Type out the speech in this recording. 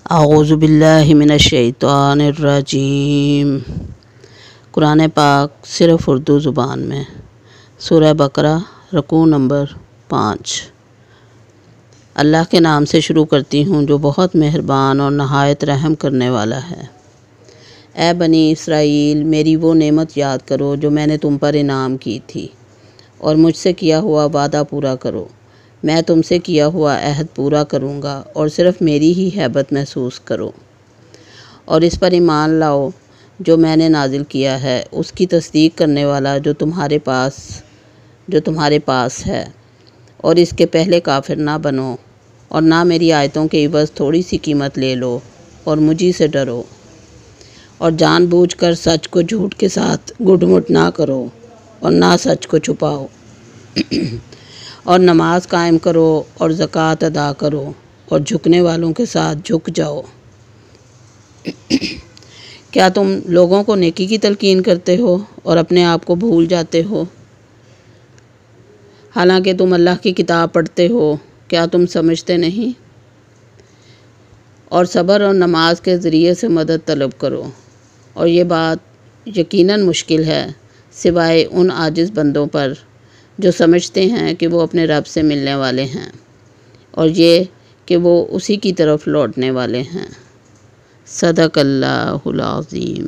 اعوذ باللہ من الشیطان الرجیم۔ قرآن پاک صرف اردو زبان میں۔ سورہ بقرہ رکوع نمبر 5۔ اللہ کے نام سے شروع کرتی ہوں جو بہت مہربان اور نہایت رحم کرنے والا ہے۔ اے بنی اسرائیل، میری وہ نعمت یاد کرو جو میں نے تم پر انعام کی تھی، اور مجھ سے کیا ہوا وعدہ پورا کرو۔ میں تم سے کیا ہوا عہد پورا کروں گا، اور صرف میری ہی ہیبت محسوس کرو، اور اس پر ایمان لاؤ جو میں نے نازل کیا ہے، اس کی تصدیق کرنے والا جو تمہارے پاس ہے، اور اس کے پہلے کافر نہ بنو، اور نہ میری آیتوں کے عوض تھوڑی سی قیمت لے لو، اور مجھی سے ڈرو، اور جان بوجھ کر سچ کو جھوٹ کے ساتھ گڈ مٹ نہ کرو، اور نہ سچ کو چھپاؤ، اور نماز قائم کرو اور زکوٰۃ ادا کرو، اور جھکنے والوں کے ساتھ جھک جاؤ۔ کیا تم لوگوں کو نیکی کی تلقین کرتے ہو اور اپنے آپ کو بھول جاتے ہو؟ حالانکہ تم اللہ کی کتاب پڑھتے ہو، کیا تم سمجھتے نہیں؟ اور صبر اور نماز کے ذریعے سے مدد طلب کرو، اور یہ بات یقیناً مشکل ہے سوائے ان عاجز بندوں پر جو سمجھتے ہیں کہ وہ اپنے رب سے ملنے والے ہیں، اور یہ کہ وہ اسی کی طرف لوٹنے والے ہیں۔ صدق اللہ العظیم۔